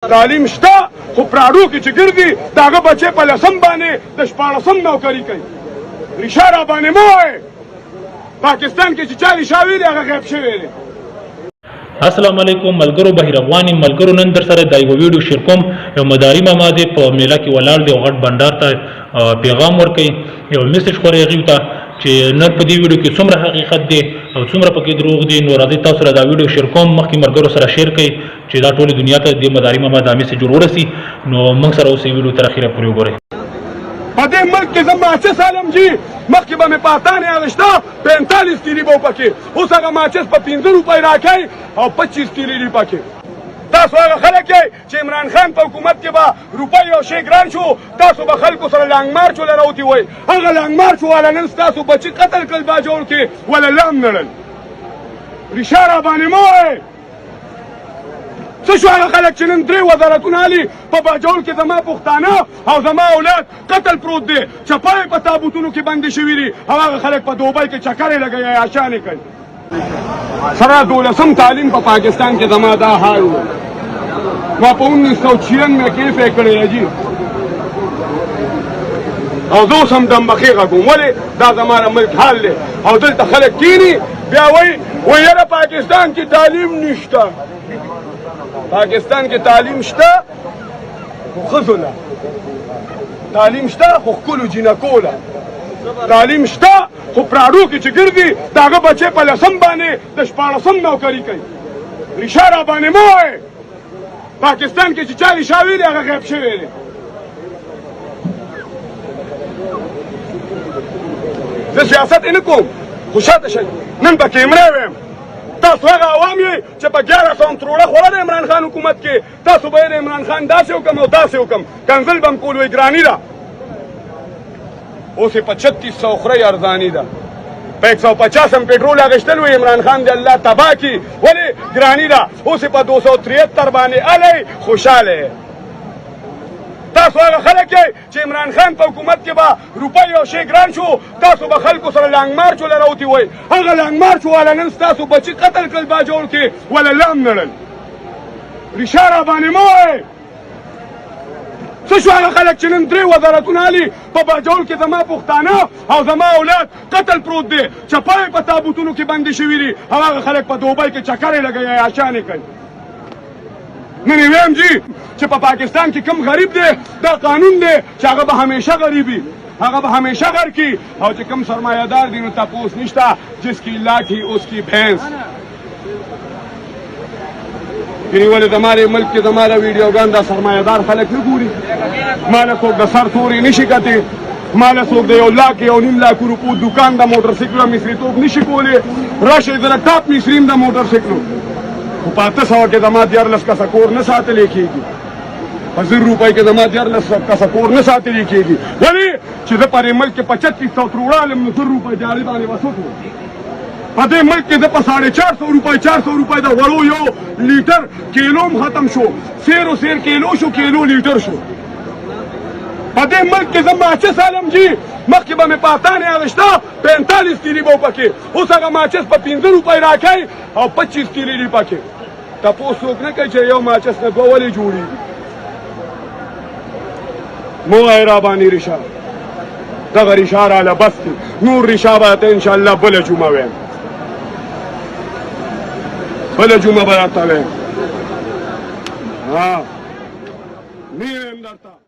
تعلیم شته خو پراډو کې چې ګرځي د هغه بچی په لسم باندې د 14 نوکري کوي. ریشه را باندې مه وایئ. پاکستان کې چې چا ریشه ویلې هغه غیب شوی دی. السلام علیکم ملګرو بهیر افغاني ملګرو نن در سره د یو ویډیو شیر کوم. یو مداري ماما دی په میله کې ولاړ دی او غټ بنډار ته پیغام ورکوي، یو میسج خوري هغې ته چې نن په دې ویډیو کې څومره حقیقت دی او څومره پکې دروغ دی. نو راځئ تاسو سره دا ویډیو شیر کوم، مخکې ملګرو سره شیر کړئ چې دا ټولې دنیا ته د مداري ماما دا میسج ورسي. نو موږ سره اوس ویډیو تر اخره پورې وګورئ. په دې ملک کې زه ماچس عالم جي مخکې به مې پاتانې اغېشته 45 تیلي به پکې، اوس هغه ماچس په 15 روپۍ راکوي او 25 تیلي دي پکې. تاسو هغه خلک یې چې عمران خان په حکومت کې به روپۍ یو شی ګران شو، تاسو به خلکو سره لانګ مارچ وله راوتي وئ. هغه لانګ مارچ والا نن ستاسو بچي قتل کړل باجوړ کې وله لام نړل. ریشه را باندې مه وایئ. څه شو هغه خلک چې نن 3 وزارتونه علي په باجوړ کې زما پښتانه او زما اولاد قتل پروت دی، چپای په تابوتونو کې بندي شوي دي او هغه خلک په دوبۍ کې چکرې لګوي عیاشانې کوي. سره 12م تعلیم په پاکستان کې زما دا حال و. ما په 1996 کې فکر کړی جي او زه اوس هم دمبخې غږوم، ولې دا زما د ملک حال دی. او دلته خلک کیني بیا وایي یاره پاکستان کې تعلیم نشته. پاکستان کې تعلیم شته خو ښځو له، تعلیم شته خو ښکلو جینکو له، تعلیم شته خو پراډو کې چې ګرځي د هغه بچی په لسم باندې د 14 نوکري کوي. ریشه را باندې مه وایئ. پاکستان کې چې چا ریشه ویلې هغه غیب شوی دی. زه سیاست یې نه کوم خو شاته شئ. نن به کیمرې ویم، تاسو هغه عوام یې چې په 1100 تروړه خوړه د عمران خان حکومت کې، تاسو به یې د عمران خان داسې وکم او داسې وکم، کنزل به م کول وایي ګراني ده. اوس یې په 3600 خورئ ارزاني ده، په 150 پېټرول اخېستل وایي عمران خان دې الله تباه کړي، ولې ګراني ده. اوس یې په 273 باندې الی خوشحاله. تاسو هغه خلک یې چې عمران خان په حکومت کې به روپۍ یو شی ګران شو، تاسو به خلکو سره لانګ مارچ وله راوتي وئ. هغه لانګ مارچ والا نن ستاسو بچي قتل کړل باجوړ کې وله لام نړل. ریشه را باندې مه وایئ. څه شو هغه خلک چې نن 3 وزارتونه علي په باجوړ کې زما پښتانه او زما اولاد قتل پروت دی، چپای په تابوتونو کې بندي شوي دي او هغه خلک په دوبۍ کې چکرې لګوي عیاشانې کوي. نن یې ویم جي چې په پاکستان کې کم غریب دی دا قانون دی چې هغه به همیشه غریبي، هغه به همیشه غر کی، او چې کم سرمایه دار دی نو تپوس نشته جس کی لاٹھی اس کی بھینس. یعنی ولې زمارے ملک کې زمارا ویډیوګان دا سرمایه دار خلک نه ګوري. ماله څوک د سر تورې نشي کتی، ماله څوک د 1 لاکھ او 1.5 لاکھ روپو دکان د موټر سایکلو مصریتوب نشي کولی. راشي د ټاپ مصریم د موټر سایکلو خو په 800 کې زما 14 کسه کور نه ساتلی کېږي، په 1000 روپۍ کې زما 14 کسه کور نه ساتلی کېږي. ولې چې زه په دې ملک کې په 3600 تروړه علم نو 1000 روپۍ جاري باندې وسوکو. په دې ملک کې زه په 450 روپۍ 400 روپۍ د غوړو یو لیټر کیلو هم ختم شو، سیر کیلو شو، کیلو لیټر شو. په دې ملک کې زه ماچس عالم جي مخکې به مې پاتانې اغېشته 45 تیلي به پکې، اوس هغه ماچس په 15 روپۍ راکوي او 25 تیلي دي پکې. تپوس څوک نه کوي چې یو ماچس نه 2 ولې جوړېږي. مه وایئ را باندې ریشه، دغه ریشه راله بس دی. نور ریشه به ته انشاءالله بله جمعه ویم، بله جمعه به راته ویم. نه ویم درته.